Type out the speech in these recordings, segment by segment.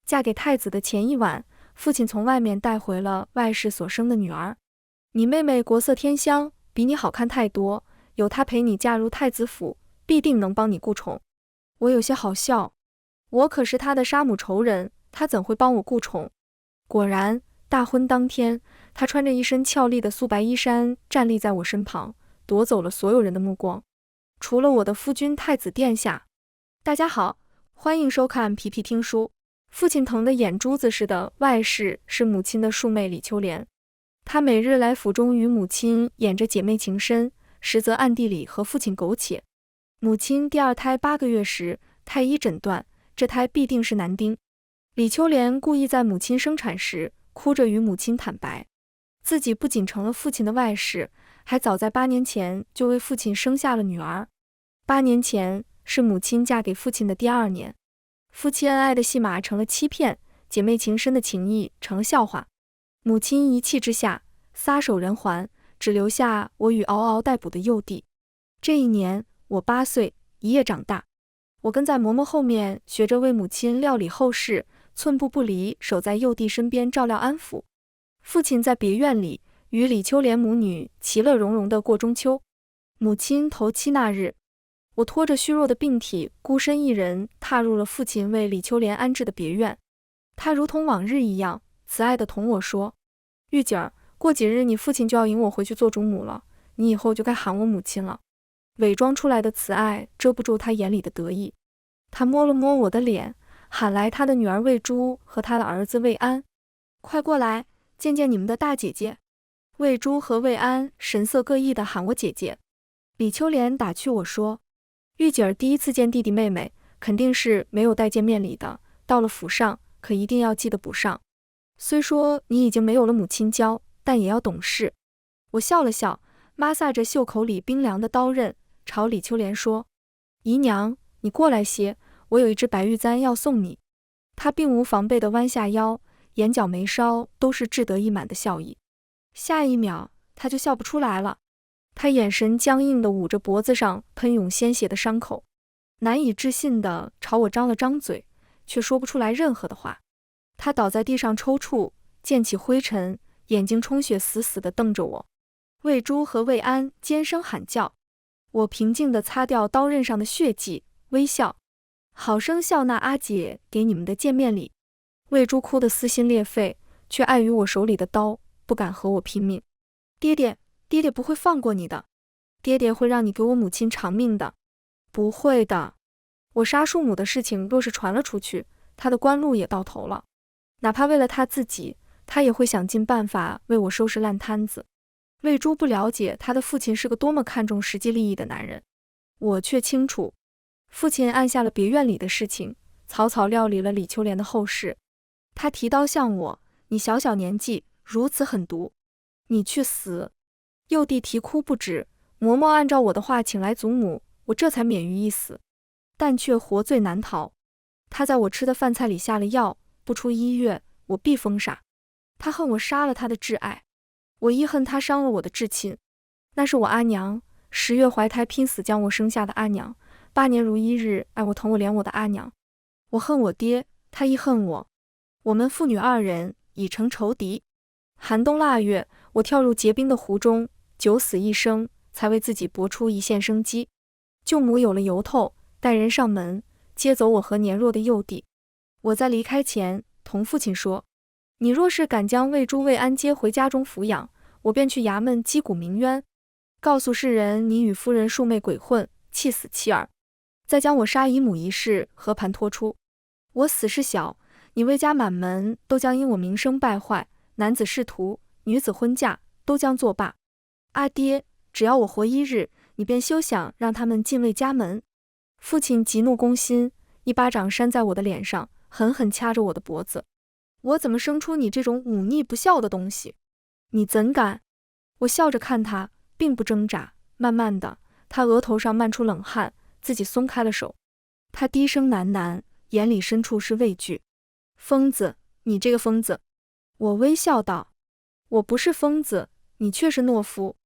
嫁给太子的前一晚，父亲从外面带回了外室所生的女儿。你妹妹国色天香，比你好看太多，有她陪你嫁入太子府，必定能帮你顾宠。我有些好笑，我可是她的杀母仇人，她怎会帮我顾宠？果然，大婚当天，她穿着一身俏丽的素白衣衫站立在我身旁，夺走了所有人的目光，除了我的夫君太子殿下。大家好，欢迎收看皮皮听书。父亲疼得眼珠子似的外室是母亲的庶妹李秋莲，她每日来府中与母亲演着姐妹情深，实则暗地里和父亲苟且。母亲第二胎8个月时，太医诊断这胎必定是男丁。李秋莲故意在母亲生产时哭着与母亲坦白，自己不仅成了父亲的外室，还早在8年前就为父亲生下了女儿。8年前是母亲嫁给父亲的第2年，夫妻恩爱的戏码成了欺骗，姐妹情深的情谊成了笑话。母亲一气之下撒手人寰，只留下我与嗷嗷待哺的幼弟。这一年我8岁，一夜长大。我跟在嬷嬷后面学着为母亲料理后事，寸步不离守在幼弟身边照料安抚。父亲在别院里与李秋莲母女其乐融融地过中秋。母亲头七那日，我拖着虚弱的病体，孤身一人踏入了父亲为李秋莲安置的别院。他如同往日一样慈爱地同我说：“玉姐儿，过几日你父亲就要迎我回去做主母了，你以后就该喊我母亲了。”伪装出来的慈爱遮不住他眼里的得意。他摸了摸我的脸，喊来他的女儿魏珠和他的儿子魏安：“快过来，见见你们的大姐姐。”魏珠和魏安神色各异地喊我姐姐。李秋莲打趣我说：“玉姐儿第一次见弟弟妹妹，肯定是没有带见面礼的，到了府上可一定要记得补上。虽说你已经没有了母亲教，但也要懂事。”我笑了笑，抹挲着袖口里冰凉的刀刃，朝李秋莲说：“姨娘，你过来些，我有一支白玉簪要送你。”她并无防备地弯下腰，眼角眉梢都是志得意满的笑意。下一秒，她就笑不出来了。她眼神僵硬地捂着脖子上喷涌鲜血的伤口，难以置信地朝我张了张嘴，却说不出来任何的话。她倒在地上抽搐，溅起灰尘，眼睛充血，死死地瞪着我。魏珠和魏安尖声喊叫，我平静地擦掉刀刃上的血迹，微笑：“好生笑纳阿姐给你们的见面礼。”魏珠哭得撕心裂肺，却碍于我手里的刀，不敢和我拼命。爹爹，爹爹不会放过你的，爹爹会让你给我母亲偿命的。不会的，我杀庶母的事情若是传了出去，他的官路也到头了。哪怕为了他自己，他也会想尽办法为我收拾烂摊子。魏珠不了解他的父亲是个多么看重实际利益的男人，我却清楚。父亲按下了别院里的事情，草草料理了李秋莲的后事。他提刀向我：“你小小年纪如此狠毒，你去死！”幼弟啼哭不止，嬷嬷按照我的话请来祖母，我这才免于一死，但却活罪难逃。他在我吃的饭菜里下了药，不出1月，我必疯傻。他恨我杀了他的挚爱，我亦恨他伤了我的至亲。那是我阿娘，10月怀胎拼死将我生下的阿娘，8年如一日爱我疼我怜我的阿娘。我恨我爹，他亦恨我，我们父女2人已成仇敌。寒冬腊月，我跳入结冰的湖中，九死一生，才为自己搏出一线生机。舅母有了由头，带人上门接走我和年弱的幼弟。我在离开前同父亲说：“你若是敢将魏珠、魏安接回家中抚养，我便去衙门击鼓鸣冤，告诉世人你与夫人庶妹鬼混，气死妻儿，再将我杀姨母一事和盘托出。我死事小，你魏家满门都将因我名声败坏，男子仕途，女子婚嫁，都将作罢。阿爹，只要我活1日，你便休想让他们进魏家门。”父亲急怒攻心，一巴掌扇在我的脸上，狠狠掐着我的脖子。我怎么生出你这种忤逆不孝的东西？你怎敢？我笑着看他，并不挣扎。慢慢的，他额头上漫出冷汗，自己松开了手。他低声喃喃，眼里深处是畏惧。疯子，你这个疯子！我微笑道：“我不是疯子，你却是懦夫。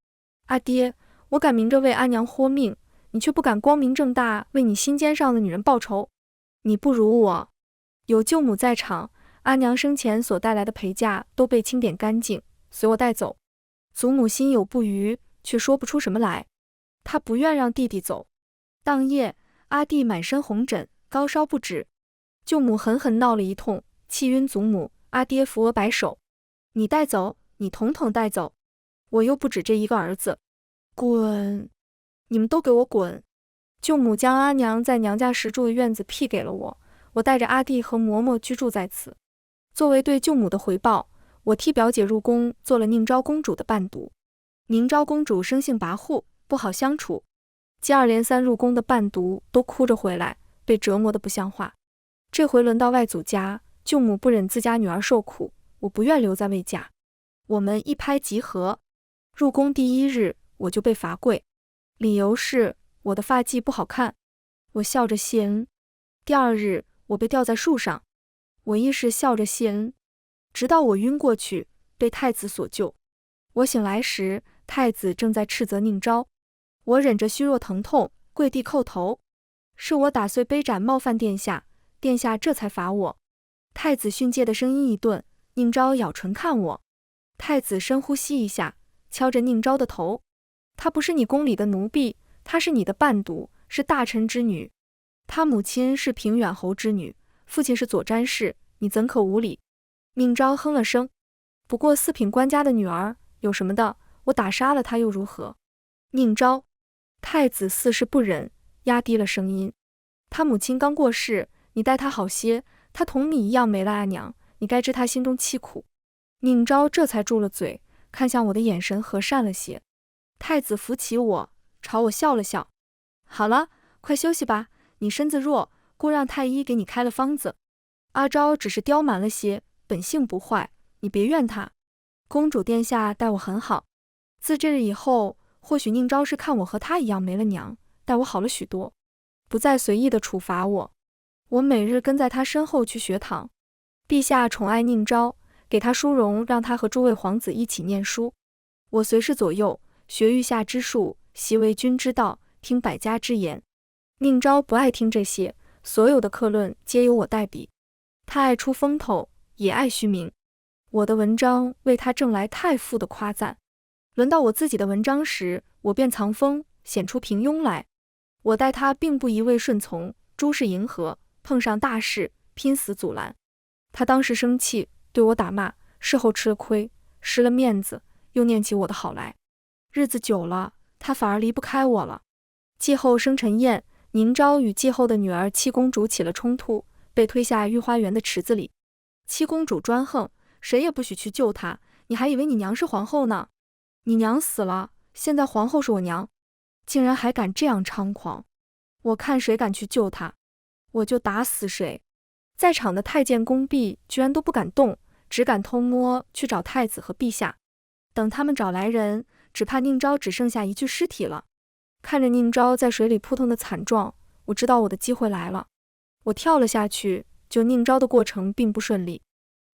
阿爹，我敢明着为阿娘豁命，你却不敢光明正大为你心尖上的女人报仇。你不如我。”有舅母在场，阿娘生前所带来的陪嫁都被清点干净，随我带走。祖母心有不虞，却说不出什么来。她不愿让弟弟走。当夜，阿弟满身红疹，高烧不止。舅母狠狠闹了一通，气晕祖母。阿爹扶额摆手：“你带走，你统统带走！我又不止这一个儿子。滚！你们都给我滚！”舅母将阿娘在娘家时住的院子辟给了我，我带着阿弟和嬷嬷居住在此。作为对舅母的回报，我替表姐入宫做了宁昭公主的伴读。宁昭公主生性跋扈，不好相处，接二连三入宫的伴读都哭着回来，被折磨得不像话。这回轮到外祖家，舅母不忍自家女儿受苦，我不愿留在魏家。我们一拍即合。入宫第一日，我就被罚跪，理由是我的发髻不好看。我笑着谢恩。第二日，我被吊在树上，我亦是笑着谢恩，直到我晕过去，被太子所救。我醒来时，太子正在斥责宁昭。我忍着虚弱疼痛，跪地叩头，是我打碎杯盏冒犯殿下，殿下这才罚我。太子训诫的声音一顿，宁昭咬唇看我。太子深呼吸一下，敲着宁昭的头：“她不是你宫里的奴婢，她是你的伴读，是大臣之女。她母亲是平远侯之女，父亲是左詹事，你怎可无礼？”宁昭哼了声：“不过四品官家的女儿，有什么的？我打杀了她又如何？”宁昭。太子似是不忍，压低了声音：“她母亲刚过世，你待她好些，她同你一样没了阿娘，你该知她心中凄苦。”宁昭这才住了嘴，看向我的眼神和善了些。太子扶起我，朝我笑了笑：“好了，快休息吧，你身子弱，姑让太医给你开了方子。阿昭只是刁蛮了些，本性不坏，你别怨他。公主殿下待我很好，自这日以后，或许宁昭是看我和他一样没了娘，待我好了许多，不再随意的处罚我。我每日跟在他身后去学堂。陛下宠爱宁昭，给他殊荣，让他和诸位皇子一起念书。我随侍左右，学御下之术，习为君之道，听百家之言。宁昭不爱听这些，所有的课论皆由我代笔。他爱出风头，也爱虚名。我的文章为他挣来太富的夸赞。轮到我自己的文章时，我便藏锋，显出平庸来。我待他并不一味顺从，诸事迎合，碰上大事，拼死阻拦。他当时生气，对我打骂，事后吃了亏，失了面子，又念起我的好来。日子久了，他反而离不开我了。继后生辰宴，宁昭与继后的女儿七公主起了冲突，被推下御花园的池子里。七公主专横，谁也不许去救她。你还以为你娘是皇后呢？你娘死了，现在皇后是我娘，竟然还敢这样猖狂！我看谁敢去救她，我就打死谁。在场的太监宫婢居然都不敢动，只敢偷摸去找太子和陛下。等他们找来人，只怕宁昭只剩下一具尸体了。看着宁昭在水里扑腾的惨状，我知道我的机会来了。我跳了下去，救宁昭的过程并不顺利。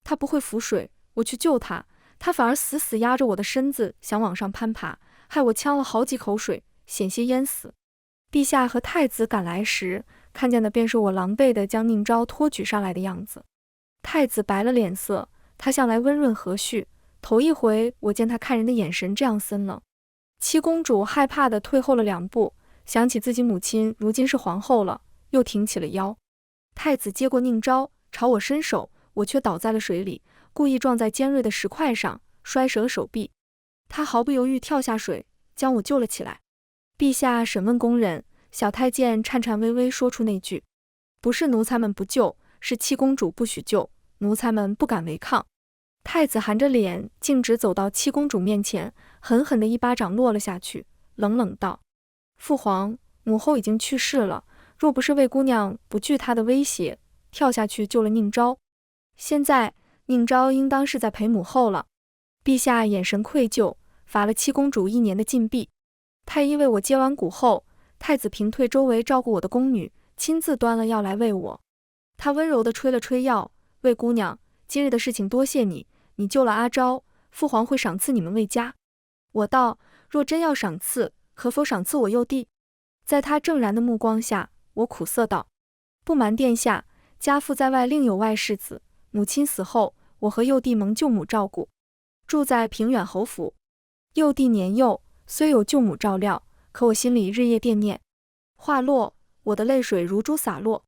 他不会浮水，我去救他，他反而死死压着我的身子，想往上攀爬，害我呛了好几口水，险些淹死。陛下和太子赶来时，看见的便是我狼狈地将宁昭托举上来的样子。太子白了脸色，他向来温润和煦，头一回我见他看人的眼神这样森冷。七公主害怕地退后了2步，想起自己母亲如今是皇后了，又挺起了腰。太子接过宁昭，朝我伸手，我却倒在了水里，故意撞在尖锐的石块上，摔折了手臂。他毫不犹豫跳下水，将我救了起来。陛下审问宫人，小太监颤颤巍巍说出那句：“不是奴才们不救，是七公主不许救，奴才们不敢违抗。”太子含着脸径直走到七公主面前，狠狠的一巴掌落了下去，冷冷道：“父皇，母后已经去世了，若不是魏姑娘不惧她的威胁，跳下去救了宁昭，现在宁昭应当是在陪母后了。”陛下眼神愧疚，罚了七公主1年的禁闭。太医为我接完蛊后，太子平退周围照顾我的宫女，亲自端了药来喂我。他温柔地吹了吹药：“魏姑娘，今日的事情多谢你，你救了阿昭，父皇会赏赐你们魏家。”我道：“若真要赏赐，可否赏赐我幼弟？”在他正然的目光下，我苦涩道：“不瞒殿下，家父在外另有外世子，母亲死后，我和幼弟蒙舅母照顾，住在平远侯府。幼弟年幼，虽有舅母照料，可我心里日夜惦念。话落，我的泪水如珠洒落。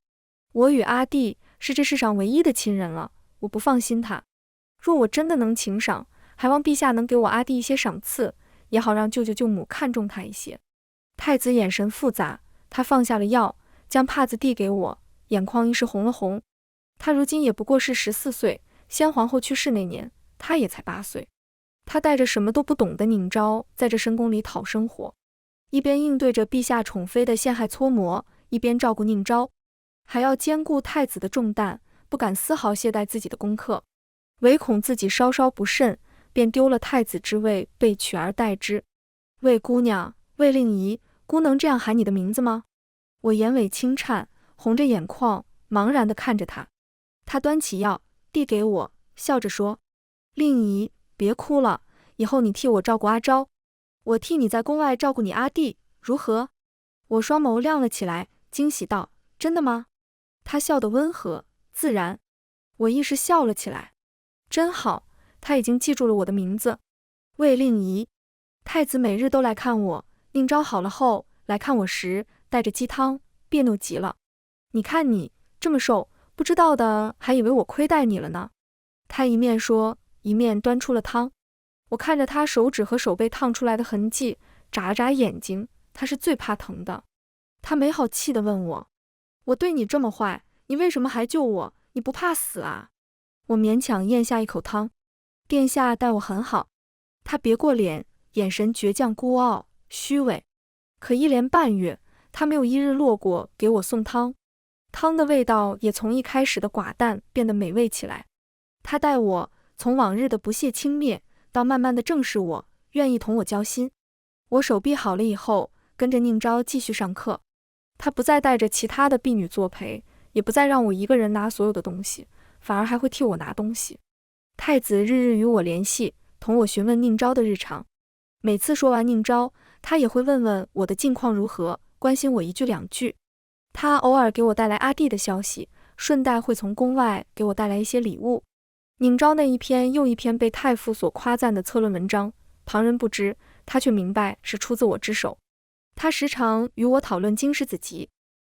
我与阿弟是这世上唯一的亲人了，我不放心他。若我真的能请赏，还望陛下能给我阿弟一些赏赐，也好让舅舅舅母看重他一些。太子眼神复杂，他放下了药，将帕子递给我，眼眶一时红了红。他如今也不过是14岁，先皇后去世那年，他也才8岁。他带着什么都不懂的宁昭，在这深宫里讨生活，一边应对着陛下宠妃的陷害搓磨，一边照顾宁昭，还要兼顾太子的重担，不敢丝毫懈怠自己的功课，唯恐自己稍稍不慎，便丢了太子之位，被取而代之。魏姑娘，魏令仪，姑能这样喊你的名字吗？我眼尾轻颤，红着眼眶，茫然地看着他。他端起药，递给我，笑着说：令仪，别哭了，以后你替我照顾阿昭，我替你在宫外照顾你阿弟，如何？我双眸亮了起来，惊喜道：真的吗？他笑得温和自然。我一时笑了起来。真好，他已经记住了我的名字，魏令仪。太子每日都来看我，宁昭好了后来看我时，带着鸡汤，别扭极了。你看你这么瘦，不知道的还以为我亏待你了呢。他一面说，一面端出了汤。我看着他手指和手背烫出来的痕迹，眨了眨眼睛。他是最怕疼的。他没好气地问我：我对你这么坏，你为什么还救我？你不怕死啊？我勉强咽下一口汤。殿下待我很好。他别过脸，眼神倔强孤傲虚伪。可1连半月，他没有一日落过给我送汤，汤的味道也从一开始的寡淡变得美味起来。他待我从往日的不屑轻蔑，到慢慢的正视我，愿意同我交心。我手臂好了以后，跟着宁昭继续上课。他不再带着其他的婢女作陪，也不再让我一个人拿所有的东西，反而还会替我拿东西。太子日日与我联系，同我询问宁昭的日常。每次说完宁昭，他也会问问我的近况如何，关心我1句2句。他偶尔给我带来阿弟的消息，顺带会从宫外给我带来一些礼物。宁昭那一篇又一篇被太傅所夸赞的策论文章，旁人不知，他却明白是出自我之手。他时常与我讨论经史子集，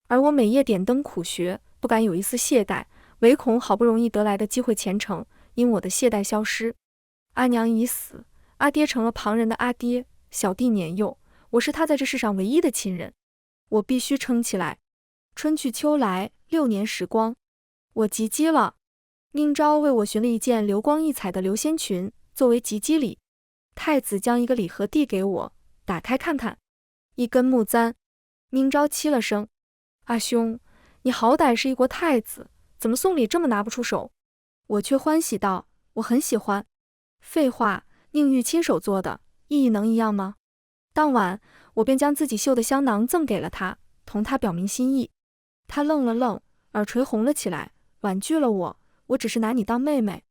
而我每夜点灯苦学，不敢有一丝懈怠，唯恐好不容易得来的机会前程因我的懈怠消失。阿娘已死，阿爹成了旁人的阿爹，小弟年幼，我是他在这世上唯一的亲人，我必须撑起来。春去秋来，6年时光，我及笄了。宁昭为我寻了一件流光溢彩的流仙裙，作为及笄礼。太子将一个礼盒递给我，打开看看，一根木簪。宁昭凄了声：阿兄，你好歹是一国太子，怎么送礼这么拿不出手？我却欢喜道：我很喜欢。废话，宁玉亲手做的，意义能一样吗？当晚，我便将自己绣的香囊赠给了他，同他表明心意。他愣了愣，耳垂红了起来，婉拒了我只是拿你当妹妹。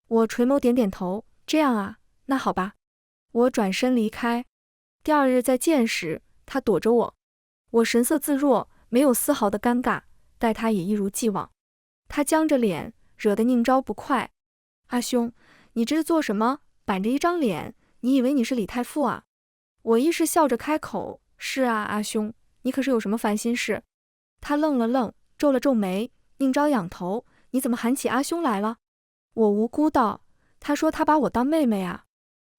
我垂眸点点头，这样啊，那好吧。我转身离开。第2日再见时，他躲着我，我神色自若，没有丝毫的尴尬，待他也一如既往。他僵着脸，惹得宁昭不快。阿兄，你这是做什么？板着一张脸，你以为你是李太傅啊？我一时笑着开口：是啊，阿兄，你可是有什么烦心事？他愣了愣，皱了皱眉。宁昭仰头：你怎么喊起阿兄来了？我无辜道：他说他把我当妹妹啊。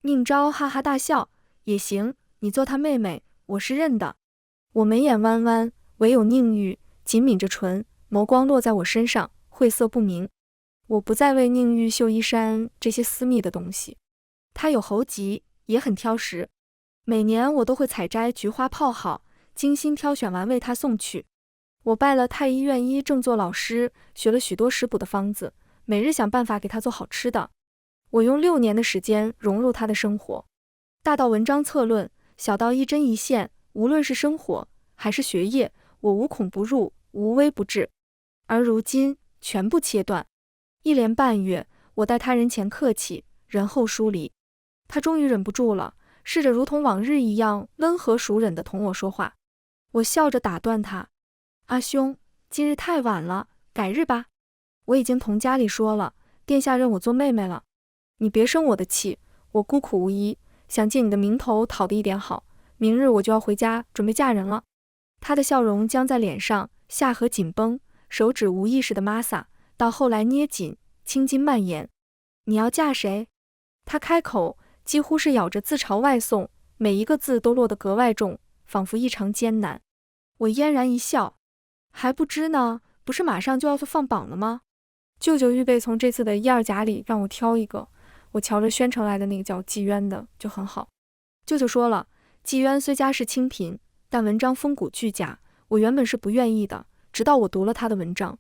宁昭哈哈大笑：也行，你做他妹妹，我是认的。我眉眼弯弯，唯有宁玉紧抿着唇，眸光落在我身上，晦涩不明。我不再为宁玉绣衣衫这些私密的东西。他有喉疾，也很挑食。每年我都会采摘菊花泡好，精心挑选完为他送去。我拜了太医院医正做老师，学了许多食补的方子，每日想办法给他做好吃的。我用6年的时间融入他的生活，大到文章策论，小到一针一线，无论是生活还是学业，我无孔不入，无微不至。而如今全部切断。1连半月，我待他人前客气，人后疏离。他终于忍不住了，试着如同往日一样温和熟忍地同我说话。我笑着打断他：阿兄，今日太晚了，改日吧。我已经同家里说了，殿下认我做妹妹了。你别生我的气，我孤苦无依，想借你的名头讨得一点好。明日我就要回家准备嫁人了。他的笑容僵在脸上，下颌紧绷，手指无意识的摩挲，到后来捏紧，青筋蔓延。你要嫁谁？他开口，几乎是咬着自嘲外送，每一个字都落得格外重，仿佛异常艰难。我嫣然一笑，还不知呢，不是马上就要放榜了吗？舅舅预备从这次的1、2甲里让我挑一个，我瞧着宣城来的那个叫纪渊的就很好。舅舅说了，纪渊虽家世清贫，但文章风骨俱佳，我原本是不愿意的，直到我读了他的文章，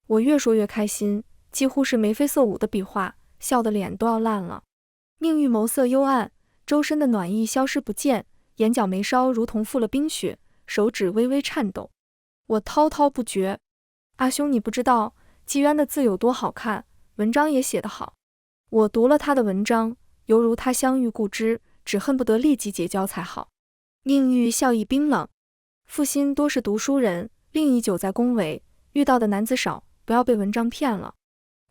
我越说越开心，几乎是眉飞色舞的比划，笑得脸都要烂了。宁玉眸色幽暗，周身的暖意消失不见，眼角眉梢如同覆了冰雪，手指微微颤抖。我滔滔不绝，阿兄你不知道纪渊的字有多好看，文章也写得好。我读了他的文章，犹如他乡遇故知，只恨不得立即结交才好。宁玉笑意冰冷，父亲多是读书人，另一久在宫闱，遇到的男子少，不要被文章骗了。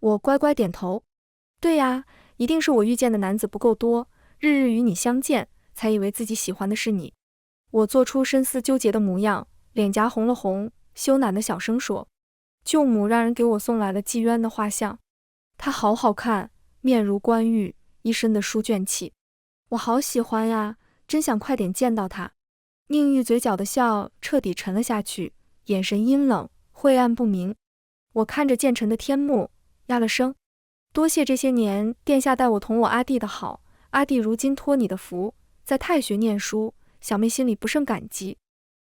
我乖乖点头，对呀，一定是我遇见的男子不够多，日日与你相见，才以为自己喜欢的是你。我做出深思纠结的模样，脸颊红了红，羞赧的小声说，舅母让人给我送来了纪渊的画像，他好好看，面如冠玉，一身的书卷气，我好喜欢呀，真想快点见到他。宁玉嘴角的笑彻底沉了下去，眼神阴冷，晦暗不明。我看着渐沉的天幕，压了声，多谢这些年殿下待我同我阿弟的好，阿弟如今托你的福，在太学念书，小妹心里不胜感激。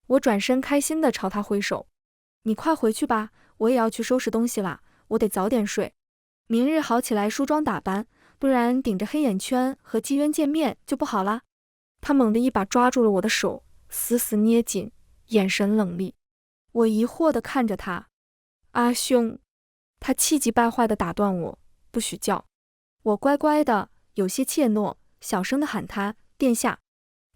我转身开心地朝他挥手，你快回去吧，我也要去收拾东西啦，我得早点睡，明日好起来梳妆打扮，不然顶着黑眼圈和纪渊见面就不好啦。他猛地一把抓住了我的手，死死捏紧，眼神冷厉。我疑惑地看着他，阿兄。他气急败坏地打断我，不许叫。我乖乖的，有些怯懦，小声地喊他殿下。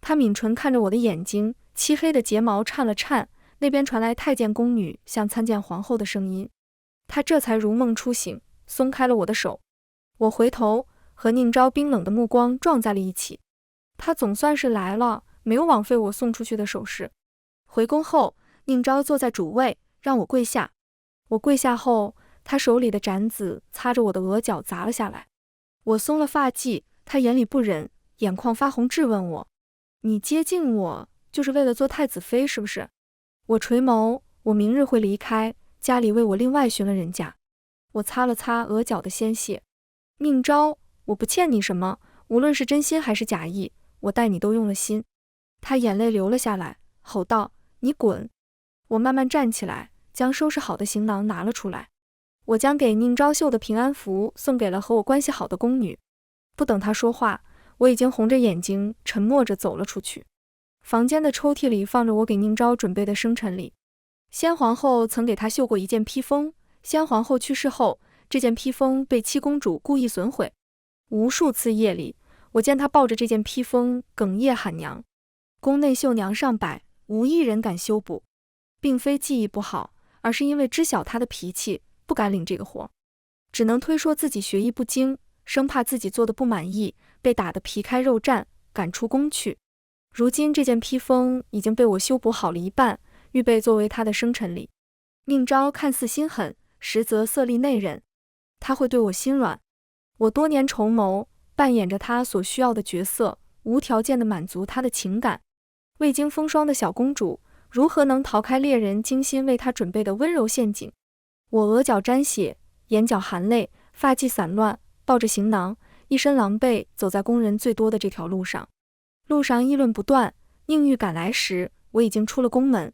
他抿唇看着我的眼睛，漆黑的睫毛颤了颤，那边传来太监宫女向参见皇后的声音。他这才如梦初醒，松开了我的手。我回头和宁昭冰冷的目光撞在了一起。他总算是来了，没有枉费我送出去的首饰。回宫后，宁昭坐在主位，让我跪下。我跪下后，他手里的盏子擦着我的额角砸了下来。我松了发髻，他眼里不忍，眼眶发红，质问我，你接近我就是为了做太子妃是不是？我垂眸，我明日会离开，家里为我另外寻了人家。我擦了擦额角的鲜血。宁昭，我不欠你什么，无论是真心还是假意，我待你都用了心。他眼泪流了下来，吼道，你滚。我慢慢站起来，将收拾好的行囊拿了出来。我将给宁昭绣的平安符送给了和我关系好的宫女。不等她说话，我已经红着眼睛沉默着走了出去。房间的抽屉里放着我给宁昭准备的生辰礼。先皇后曾给她绣过一件披风，先皇后去世后，这件披风被七公主故意损毁。无数次夜里，我见她抱着这件披风哽咽喊娘。宫内绣娘上百，无一人敢修补，并非技艺不好，而是因为知晓她的脾气，不敢领这个活，只能推说自己学艺不精，生怕自己做的不满意，被打得皮开肉绽，赶出宫去。如今这件披风已经被我修补好了一半，预备作为他的生辰礼。宁昭看似心狠，实则色厉内荏，他会对我心软。我多年筹谋，扮演着他所需要的角色，无条件地满足他的情感。未经风霜的小公主，如何能逃开猎人精心为她准备的温柔陷阱？我额角沾血，眼角含泪，发髻散乱，抱着行囊，一身狼狈走在工人最多的这条路上。路上议论不断，宁玉赶来时，我已经出了宫门。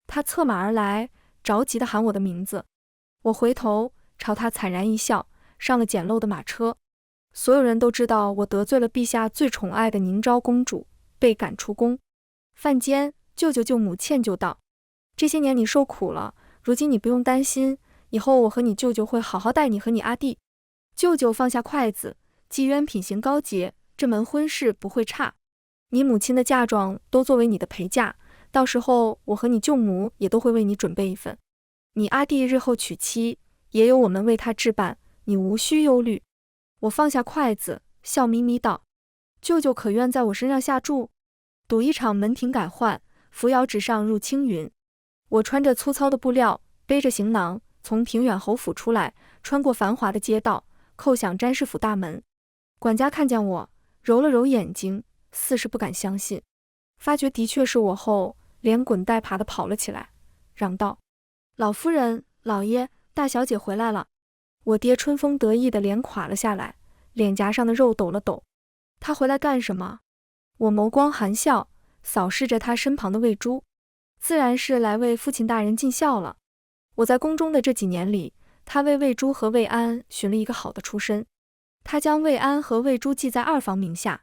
他策马而来，着急地喊我的名字。我回头朝他惨然一笑，上了简陋的马车。所有人都知道我得罪了陛下最宠爱的宁昭公主，被赶出宫。饭间，舅舅舅母歉就道，这些年你受苦了，如今你不用担心，以后我和你舅舅会好好待你和你阿弟。舅舅放下筷子，纪渊品行高洁，这门婚事不会差。你母亲的嫁妆都作为你的陪嫁，到时候我和你舅母也都会为你准备一份。你阿弟日后娶妻，也有我们为他置办，你无需忧虑。我放下筷子，笑眯眯道：舅舅可愿在我身上下注？赌一场门庭改换，扶摇直上入青云。我穿着粗糙的布料，背着行囊，从平远侯府出来，穿过繁华的街道，叩响詹事府大门。管家看见我，揉了揉眼睛，似是不敢相信。发觉的确是我后，连滚带爬地跑了起来，嚷道：老夫人，老爷，大小姐回来了。我爹春风得意的脸垮了下来，脸颊上的肉抖了抖。他回来干什么？我眸光含笑，扫视着他身旁的魏珠，自然是来为父亲大人尽孝了。我在宫中的这几年里，他为魏珠和魏安寻了一个好的出身。他将魏安和魏珠记在二房名下，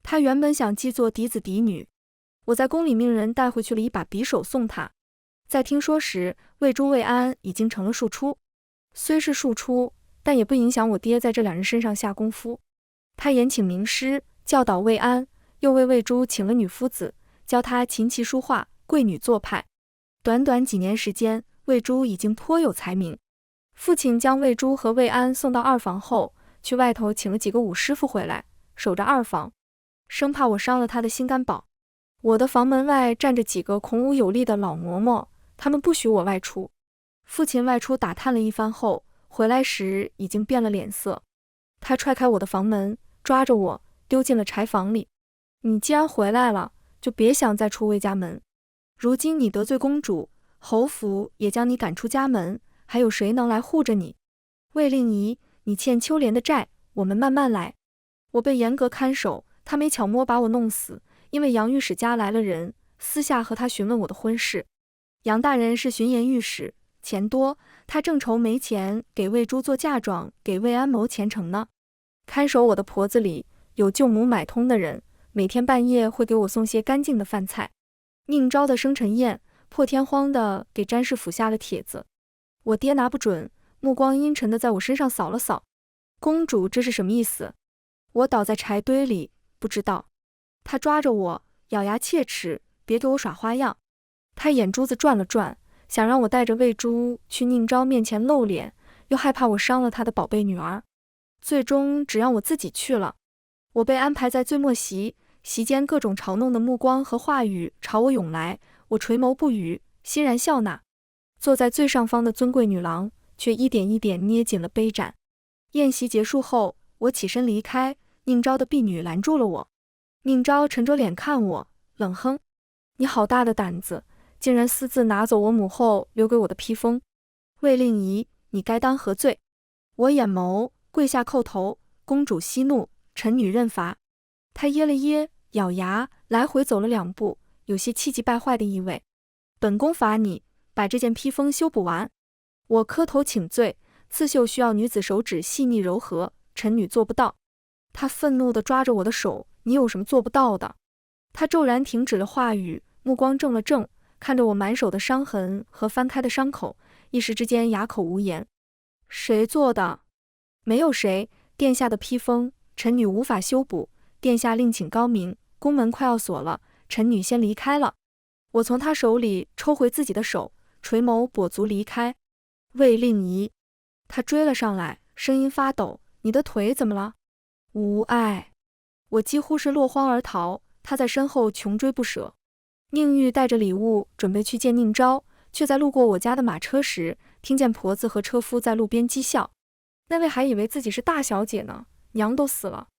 他原本想记作嫡子嫡女。我在宫里命人带回去了一把匕首送他。在听说时，魏珠魏安已经成了庶出。虽是庶出，但也不影响我爹在这两人身上下功夫。他严请名师，教导魏安，又为魏珠请了女夫子，教她琴棋书画，贵女做派。短短几年时间，魏珠已经颇有才名。父亲将魏珠和魏安送到二房后，去外头请了几个武师傅回来，守着二房，生怕我伤了他的心肝宝。我的房门外站着几个孔武有力的老嬷嬷，他们不许我外出。父亲外出打探了一番后，回来时已经变了脸色。他踹开我的房门，抓着我丢进了柴房里。你既然回来了，就别想再出魏家门。如今你得罪公主，侯府也将你赶出家门，还有谁能来护着你？魏令仪，你欠秋莲的债，我们慢慢来。我被严格看守，他没巧摸把我弄死，因为杨御史家来了人，私下和他询问我的婚事。杨大人是巡盐御史，钱多，他正愁没钱给魏珠做嫁妆，给魏安谋前程呢。看守我的婆子里有舅母买通的人，每天半夜会给我送些干净的饭菜。宁昭的生辰宴，破天荒的给詹事府下了帖子。我爹拿不准，目光阴沉的在我身上扫了扫。公主这是什么意思？我倒在柴堆里，不知道。他抓着我，咬牙切齿，别给我耍花样。他眼珠子转了转，想让我带着魏珠去宁昭面前露脸，又害怕我伤了他的宝贝女儿。最终只让我自己去了。我被安排在最末席，席间各种嘲弄的目光和话语朝我涌来，我垂眸不语，欣然笑纳。坐在最上方的尊贵女郎却一点一点捏紧了杯盏。宴席结束后，我起身离开，宁昭的婢女拦住了我。宁昭沉着脸看我，冷哼：你好大的胆子，竟然私自拿走我母后留给我的披风。魏令仪，你该当何罪？我眼眸，跪下叩头，公主息怒，臣女认罚。她噎了噎，咬牙，来回走了2步，有些气急败坏的意味。本宫罚你把这件披风修补完。我磕头请罪，刺绣需要女子手指细腻柔和，臣女做不到。她愤怒地抓着我的手，你有什么做不到的？她骤然停止了话语，目光正了正，看着我满手的伤痕和翻开的伤口，一时之间哑口无言。谁做的？没有谁，殿下的披风，臣女无法修补，殿下另请高明，宫门快要锁了，臣女先离开了。我从他手里抽回自己的手，垂眸跛足离开。魏令仪，他追了上来，声音发抖，你的腿怎么了？无碍。我几乎是落荒而逃，他在身后穷追不舍。宁玉带着礼物准备去见宁昭，却在路过我家的马车时，听见婆子和车夫在路边讥笑。那位还以为自己是大小姐呢，娘都死了。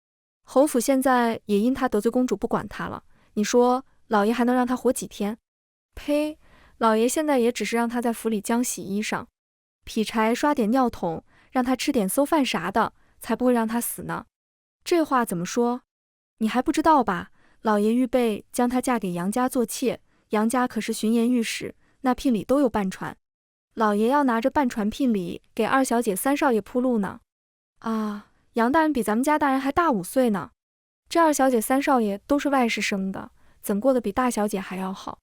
侯府现在也因他得罪公主不管他了，你说老爷还能让他活几天？呸，老爷现在也只是让他在府里浆洗衣裳，劈柴刷点尿桶，让他吃点馊饭啥的，才不会让他死呢。这话怎么说？你还不知道吧？老爷预备将她嫁给杨家做妾，杨家可是巡盐御史，那聘礼都有半船。老爷要拿着半船聘礼给二小姐三少爷铺路呢。啊，杨大人比咱们家大人还大5岁呢，这二小姐三少爷都是外室生的，怎过得比大小姐还要好？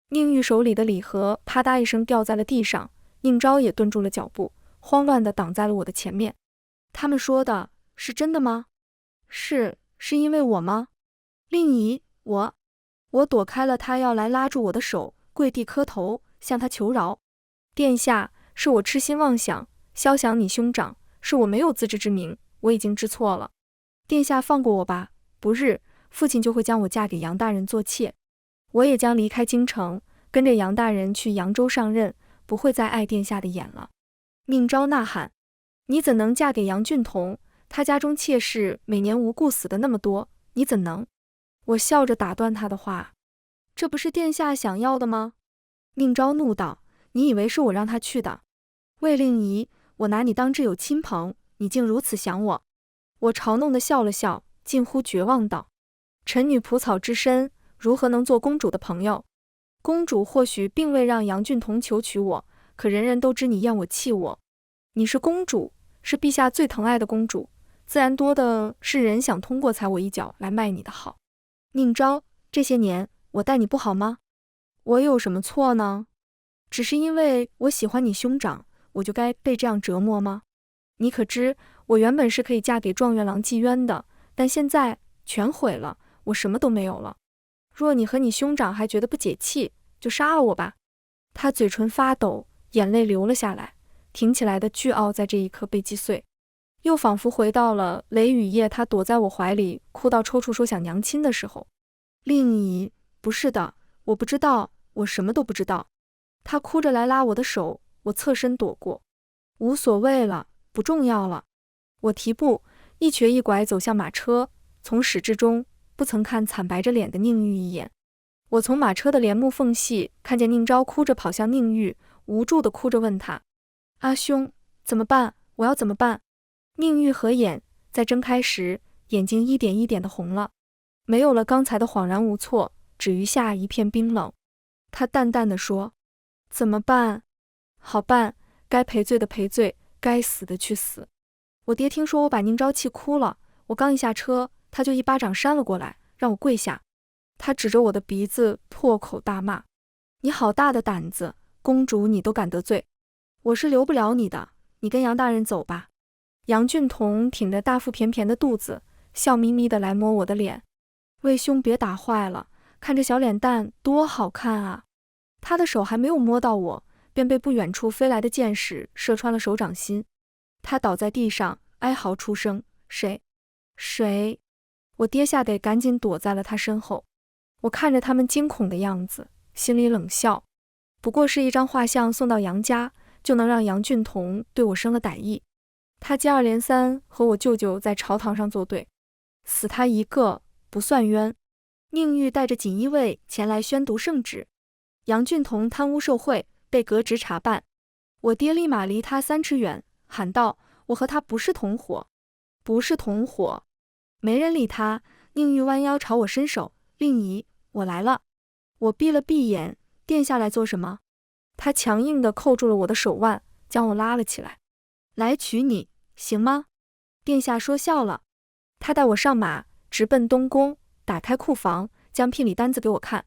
宁玉手里的礼盒啪嗒一声掉在了地上，宁昭也顿住了脚步，慌乱地挡在了我的前面。他们说的是真的吗？是因为我吗？令仪，我躲开了他要来拉住我的手，跪地磕头向他求饶。殿下，是我痴心妄想，肖想你兄长，是我没有自知之明，我已经知错了。殿下放过我吧，不日，父亲就会将我嫁给杨大人做妾，我也将离开京城，跟着杨大人去扬州上任，不会再碍殿下的眼了。宁昭呐喊：你怎能嫁给杨俊同？他家中妾室每年无故死的那么多，你怎能？我笑着打断他的话：这不是殿下想要的吗？宁昭怒道：你以为是我让他去的？魏令仪，我拿你当挚友亲朋，你竟如此想我。我嘲弄地笑了笑，近乎绝望道：臣女蒲草之身，如何能做公主的朋友？公主或许并未让杨俊同求娶我，可人人都知你厌我弃我。你是公主，是陛下最疼爱的公主，自然多的是人想通过踩我一脚来卖你的好。宁昭，这些年我待你不好吗？我有什么错呢？只是因为我喜欢你兄长，我就该被这样折磨吗？你可知，我原本是可以嫁给状元郎纪渊的，但现在全毁了，我什么都没有了。若你和你兄长还觉得不解气，就杀了我吧。他嘴唇发抖，眼泪流了下来，挺起来的巨傲在这一刻被击碎，又仿佛回到了雷雨夜他躲在我怀里哭到抽搐说想娘亲的时候。令仪，不是的，我不知道，我什么都不知道。他哭着来拉我的手，我侧身躲过。无所谓了，不重要了。我提步一瘸一拐走向马车，从始至终不曾看惨白着脸的宁玉一眼。我从马车的帘幕缝隙看见宁昭哭着跑向宁玉，无助地哭着问他：阿兄，怎么办？我要怎么办？宁玉合眼，在睁开时眼睛一点一点地红了，没有了刚才的恍然无措，只余下一片冰冷。他淡淡地说：怎么办？好办，该赔罪的赔罪，该死的去死。我爹听说我把宁昭气哭了，我刚一下车，他就一巴掌扇了过来，让我跪下。他指着我的鼻子破口大骂：你好大的胆子，公主你都敢得罪，我是留不了你的，你跟杨大人走吧。杨俊同挺着大腹便便的肚子，笑眯眯地来摸我的脸。魏兄别打坏了，看这小脸蛋多好看啊。他的手还没有摸到我，便被不远处飞来的箭矢射穿了手掌心。他倒在地上哀嚎出声：谁？我跌下得赶紧躲在了他身后。我看着他们惊恐的样子，心里冷笑，不过是一张画像送到杨家，就能让杨俊同对我生了歹意。他接二连三和我舅舅在朝堂上作对，死他一个不算冤。宁玉带着锦衣卫前来宣读圣旨，杨俊同贪污受贿，被革职查办。我爹立马离他3尺远，喊道：我和他不是同伙，不是同伙。没人理他。宁玉弯腰朝我伸手：令仪，我来了。我闭了闭眼：殿下来做什么？他强硬地扣住了我的手腕，将我拉了起来：来娶你，行吗？殿下说笑了。他带我上马，直奔东宫，打开库房，将聘礼单子给我看。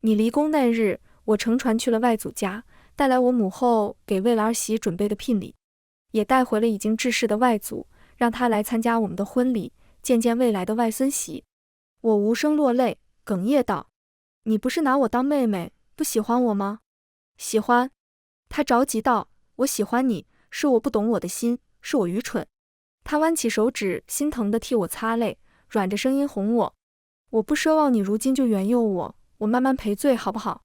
你离宫那日，我乘船去了外祖家，带来我母后给魏了儿媳准备的聘礼，也带回了已经致仕的外祖，让他来参加我们的婚礼，见见未来的外孙媳。我无声落泪，哽咽道：你不是拿我当妹妹，不喜欢我吗？喜欢。他着急道：我喜欢你，是我不懂我的心，是我愚蠢。他弯起手指，心疼地替我擦泪，软着声音哄我：我不奢望你如今就援诱我，我慢慢赔罪好不好？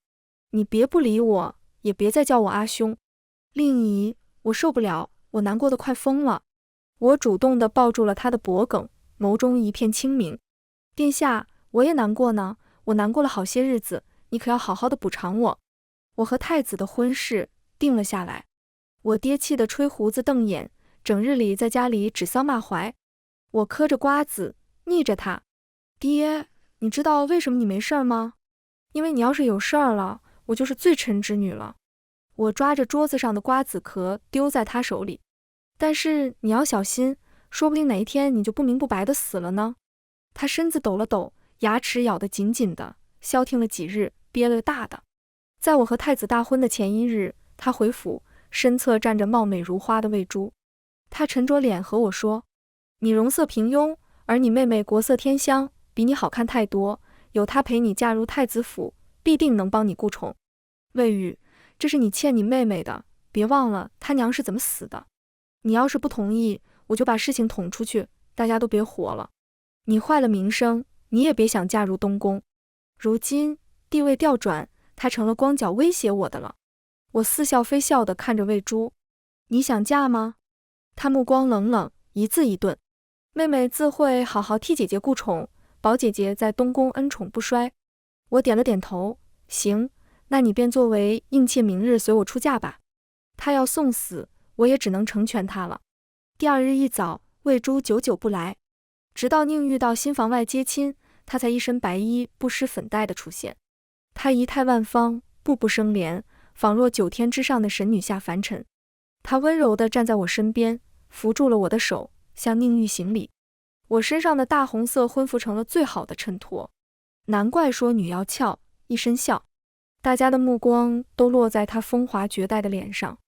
你别不理我，也别再叫我阿兄。令仪，我受不了，我难过得快疯了。我主动地抱住了他的脖颈，眸中一片清明。殿下，我也难过呢，我难过了好些日子，你可要好好的补偿我。我和太子的婚事定了下来。我爹气得吹胡子瞪眼，整日里在家里指桑骂槐。我嗑着瓜子，逆着他：爹，你知道为什么你没事吗？因为你要是有事儿了，我就是罪臣之女了。我抓着桌子上的瓜子壳丢在他手里：但是你要小心，说不定哪一天你就不明不白的死了呢。他身子抖了抖，牙齿咬得紧紧的，消停了几日，憋了大的。在我和太子大婚的前一日，他回府，身侧站着貌美如花的魏珠。他沉着脸和我说：你容色平庸，而你妹妹国色天香，比你好看太多，有她陪你嫁入太子府，必定能帮你顾宠。魏宇，这是你欠你妹妹的，别忘了她娘是怎么死的。你要是不同意，我就把事情捅出去，大家都别活了。你坏了名声，你也别想嫁入东宫。如今地位调转，他成了光脚威胁我的了。我似笑非笑地看着魏珠，你想嫁吗？他目光冷冷，一字一顿。妹妹自会好好替姐姐顾宠，保姐姐在东宫恩宠不衰。我点了点头，行，那你便作为应妾明日随我出嫁吧。他要送死，我也只能成全他了。第二日一早，魏珠久久不来，直到宁玉到新房外接亲，她才一身白衣不施粉黛的出现。她仪态万方，步步生莲，仿若9天之上的神女下凡尘。她温柔地站在我身边，扶住了我的手，向宁玉行礼。我身上的大红色婚服成了最好的衬托，难怪说女要俏，一身笑。大家的目光都落在她风华绝代的脸上，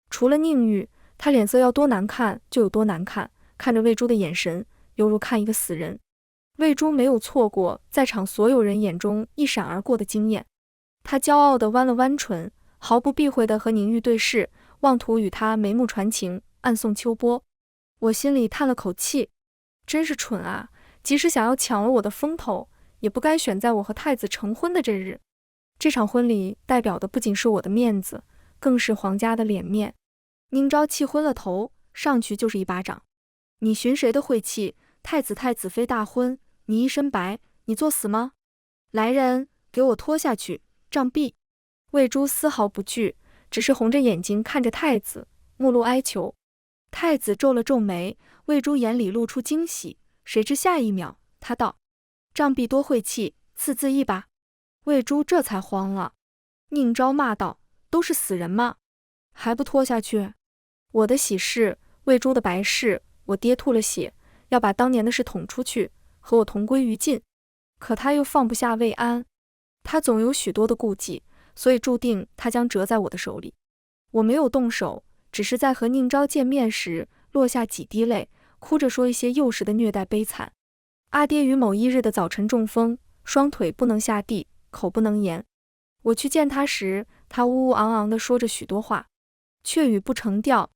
除了宁玉，她脸色要多难看就有多难看，看着魏珠的眼神犹如看一个死人。魏珠没有错过在场所有人眼中一闪而过的惊艳，她骄傲地弯了弯唇，毫不避讳地和宁玉对视，妄图与他眉目传情，暗送秋波。我心里叹了口气，真是蠢啊，即使想要抢了我的风头，也不该选在我和太子成婚的这日。这场婚礼代表的不仅是我的面子，更是皇家的脸面。宁昭气昏了头，上去就是一巴掌。你寻谁的晦气？太子太子妃大婚，你一身白，你作死吗？来人，给我拖下去，杖毙！魏珠丝毫不惧，只是红着眼睛看着太子，目露哀求。太子皱了皱眉，魏珠眼里露出惊喜，谁知下一秒，他道：杖毙多晦气，赐字一吧。魏珠这才慌了。宁昭骂道：都是死人吗？还不拖下去？我的喜事，魏珠的白事，我爹吐了血，要把当年的事捅出去，和我同归于尽。可他又放不下魏安，他总有许多的顾忌，所以注定他将折在我的手里。我没有动手，只是在和宁昭见面时落下几滴泪，哭着说一些幼时的虐待悲惨。阿爹于某一日的早晨中风，双腿不能下地，口不能言。我去见他时，他呜呜昂昂地说着许多话，却语不成调。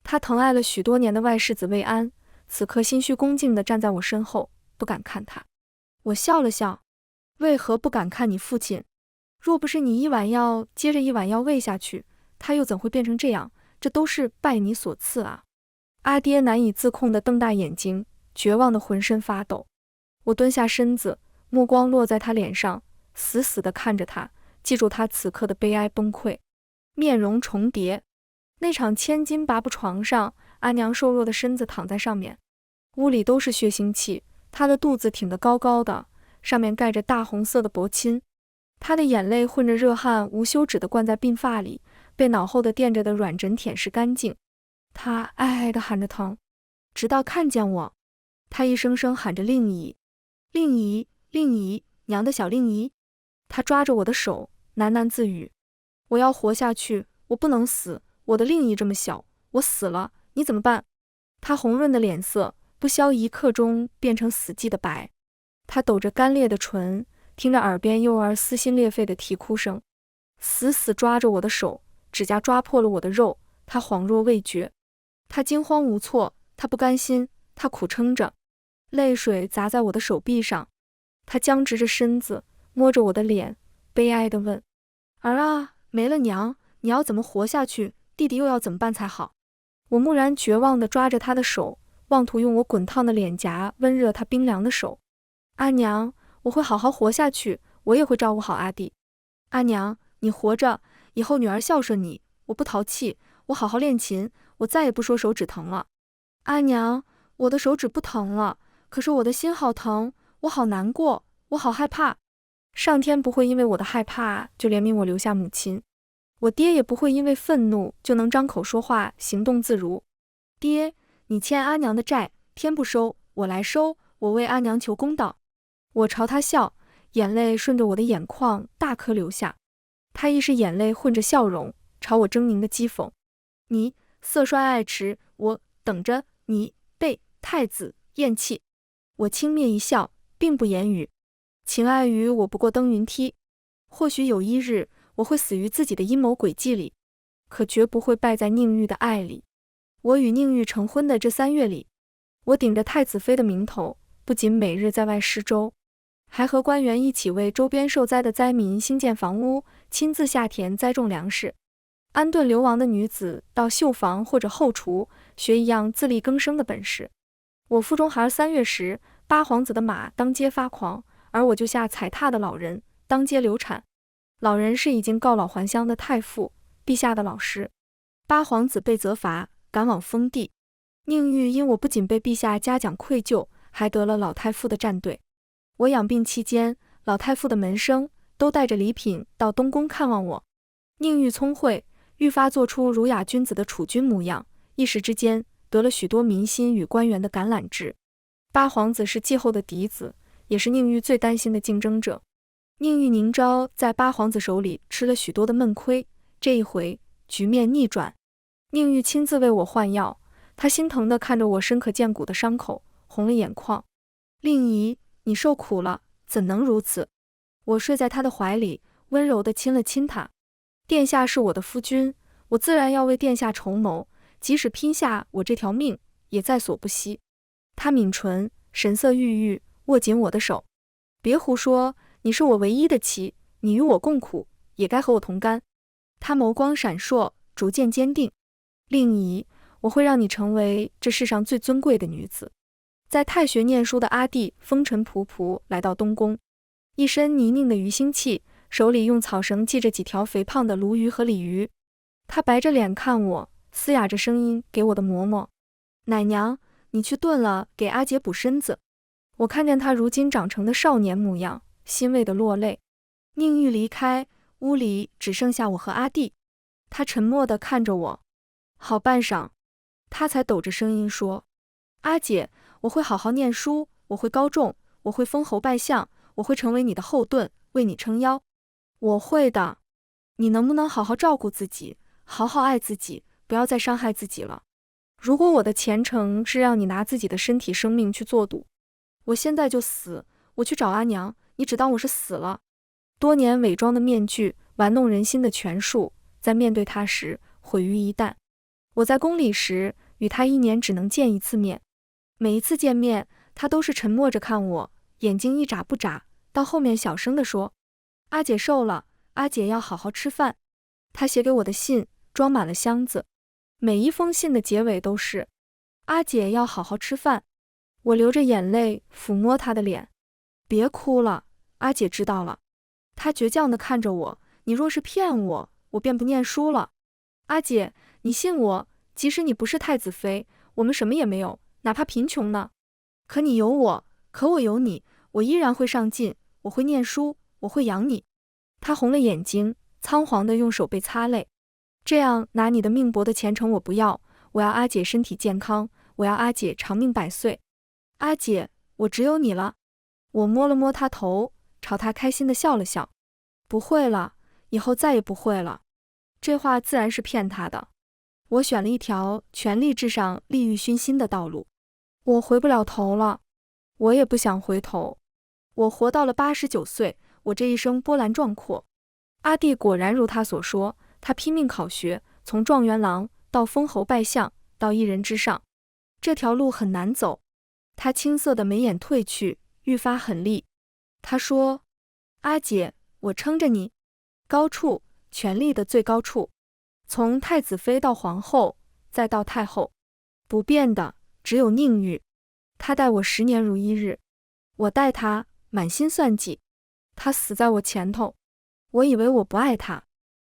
他疼爱了许多年的外世子魏安，此刻心虚恭敬地站在我身后，不敢看他。我笑了笑，为何不敢看你父亲？若不是你一碗药接着一碗药喂下去，他又怎会变成这样？这都是拜你所赐啊！阿爹难以自控地瞪大眼睛，绝望地浑身发抖。我蹲下身子，目光落在他脸上，死死地看着他，记住他此刻的悲哀崩溃。面容重叠，那场千金拔布床上，阿娘瘦弱的身子躺在上面，屋里都是血腥气，她的肚子挺得高高的，上面盖着大红色的薄巾。她的眼泪混着热汗无休止地灌在鬓发里，被脑后的垫着的软枕舔舐干净。她哀哀地喊着疼，直到看见我，她一声声喊着令姨，令姨，令姨，娘的小令姨。她抓着我的手，喃喃自语：我要活下去，我不能死，我的令姨这么小，我死了，你怎么办？她红润的脸色不消一刻钟变成死寂的白，她抖着干裂的唇，听着耳边幼儿撕心裂肺的啼哭声，死死抓着我的手，指甲抓破了我的肉，她恍若未觉。她惊慌无措，她不甘心，她苦撑着，泪水砸在我的手臂上。她僵直着身子，摸着我的脸，悲哀地问：儿啊，没了娘，你要怎么活下去？弟弟又要怎么办才好？我木然绝望地抓着她的手，妄图用我滚烫的脸颊温热她冰凉的手。阿娘，我会好好活下去，我也会照顾好阿弟。阿娘，你活着，以后女儿孝顺你，我不淘气，我好好练琴，我再也不说手指疼了。阿娘，我的手指不疼了，可是我的心好疼，我好难过，我好害怕。上天不会因为我的害怕就怜悯我留下母亲，我爹也不会因为愤怒就能张口说话行动自如。爹，你欠阿娘的债，天不收，我来收，我为阿娘求公道。我朝他笑，眼泪顺着我的眼眶大颗流下。他亦是眼泪混着笑容，朝我狰狞的讥讽：你色衰爱弛，我等着你被太子厌弃。我轻蔑一笑，并不言语。情爱于我不过登云梯，或许有一日我会死于自己的阴谋诡计里，可绝不会败在宁玉的爱里。我与宁玉成婚的这3月里，我顶着太子妃的名头，不仅每日在外施粥，还和官员一起为周边受灾的灾民兴建房屋，亲自下田栽种粮食，安顿流亡的女子到绣房或者后厨学一样自力更生的本事。我腹中孩儿3月时，八皇子的马当街发狂，而我就下踩踏的老人，当街流产。老人是已经告老还乡的太傅，陛下的老师。八皇子被责罚，赶往封地。宁玉因我不仅被陛下嘉奖愧疚，还得了老太傅的战队。我养病期间，老太傅的门生都带着礼品到东宫看望我。宁玉聪慧，愈发做出儒雅君子的储君模样，一时之间得了许多民心与官员的橄榄枝。八皇子是继后的嫡子，也是宁玉最担心的竞争者。宁玉宁昭在八皇子手里吃了许多的闷亏，这一回局面逆转。宁玉亲自为我换药，他心疼地看着我深可见骨的伤口，红了眼眶。令仪，你受苦了，怎能如此？我睡在他的怀里，温柔地亲了亲他。殿下是我的夫君，我自然要为殿下筹谋，即使拼下我这条命，也在所不惜。他抿唇，神色郁郁，握紧我的手。别胡说，你是我唯一的妻，你与我共苦，也该和我同甘。他眸光闪烁，逐渐坚定。令仪，我会让你成为这世上最尊贵的女子。在太学念书的阿弟风尘仆仆来到东宫，一身泥泞的鱼腥气，手里用草绳系着几条肥胖的鲈鱼和鲤鱼。他白着脸看我，嘶哑着声音给我的嬷嬷：奶娘，你去炖了，给阿姐补身子。我看见他如今长成的少年模样，欣慰地落泪。宁玉离开，屋里只剩下我和阿弟。他沉默地看着我，好半晌，他才抖着声音说：阿姐，我会好好念书，我会高中，我会封侯拜相，我会成为你的后盾，为你撑腰。我会的。你能不能好好照顾自己，好好爱自己，不要再伤害自己了？如果我的前程是让你拿自己的身体生命去做赌，我现在就死，我去找阿娘，你只当我是死了。多年伪装的面具，玩弄人心的权术，在面对他时毁于一旦。我在宫里时，与他1年只能见1次面，每一次见面，他都是沉默着看我，眼睛一眨不眨，到后面小声地说：阿姐瘦了，阿姐要好好吃饭。他写给我的信装满了箱子，每一封信的结尾都是阿姐要好好吃饭。我流着眼泪抚摸他的脸，别哭了，阿姐知道了。他倔强地看着我，你若是骗我，我便不念书了。阿姐，你信我，即使你不是太子妃，我们什么也没有，哪怕贫穷呢？可你有我，可我有你，我依然会上进，我会念书，我会养你。他红了眼睛，仓皇地用手背擦泪。这样拿你的命搏的前程我不要，我要阿姐身体健康，我要阿姐长命百岁。阿姐，我只有你了。我摸了摸他头，朝他开心地笑了笑。不会了，以后再也不会了。这话自然是骗他的。我选了一条权力至上、利欲熏心的道路。我回不了头了，我也不想回头。我活到了89岁，我这一生波澜壮阔。阿弟果然如他所说，他拼命考学，从状元郎到封侯拜相，到一人之上。这条路很难走。他青涩的眉眼褪去，愈发狠厉。他说：阿姐，我撑着你。高处，权力的最高处，从太子妃到皇后，再到太后，不变的只有宁玉。他待我10年如一日，我待他满心算计。他死在我前头，我以为我不爱他，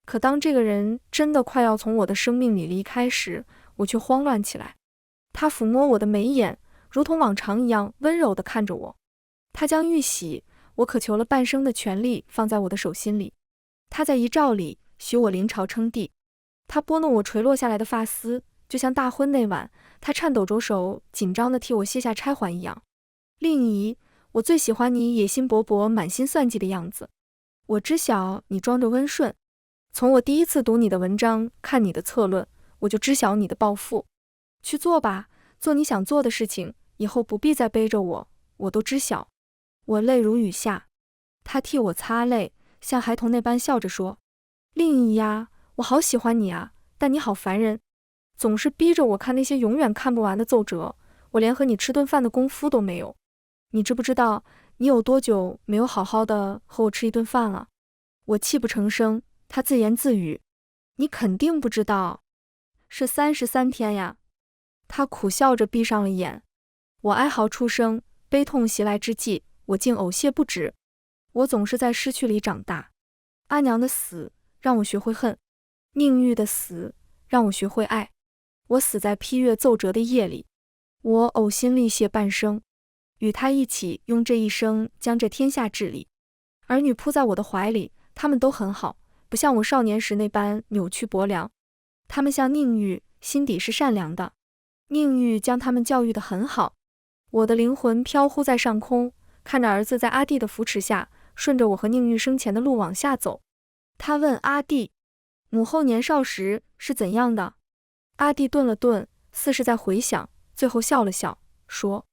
可当这个人真的快要从我的生命里离开时，我却慌乱起来。他抚摸我的眉眼，如同往常一样温柔地看着我。他将玉玺，我渴求了半生的权利放在我的手心里。他在遗诏里许我临朝称帝。他拨弄我垂落下来的发丝，就像大婚那晚，他颤抖着手，紧张地替我卸下钗环一样。令仪，我最喜欢你野心勃勃、满心算计的样子。我知晓你装着温顺，从我第一次读你的文章，看你的策论，我就知晓你的抱负。去做吧，做你想做的事情，以后不必再背着我，我都知晓。我泪如雨下，他替我擦泪，像孩童那般笑着说：令仪呀，我好喜欢你啊，但你好烦人。总是逼着我看那些永远看不完的奏折，我连和你吃顿饭的功夫都没有。你知不知道你有多久没有好好的和我吃一顿饭了？我泣不成声，他自言自语，你肯定不知道，是33天呀。他苦笑着闭上了眼。我哀嚎出声，悲痛袭来之际，我竟呕血不止。我总是在失去里长大。阿娘的死让我学会恨，宁玉的死让我学会爱。我死在批阅奏折的夜里，我呕心沥血半生，与他一起用这一生将这天下治理。儿女扑在我的怀里，他们都很好，不像我少年时那般扭曲薄凉。他们像宁玉，心底是善良的。宁玉将他们教育得很好。我的灵魂飘忽在上空，看着儿子在阿弟的扶持下，顺着我和宁玉生前的路往下走。他问阿弟，母后年少时是怎样的？阿弟顿了顿，似是在回想，最后笑了笑，说，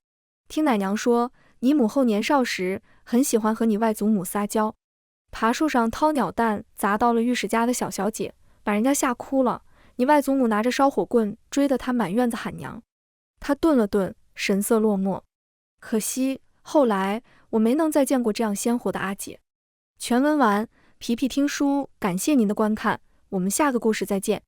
听奶娘说，你母后年少时很喜欢和你外祖母撒娇，爬树上掏鸟蛋砸到了御史家的小小姐，把人家吓哭了。你外祖母拿着烧火棍追得他满院子喊娘。他顿了顿，神色落寞。可惜后来我没能再见过这样鲜活的阿姐。全文完，皮皮听书感谢您的观看，我们下个故事再见。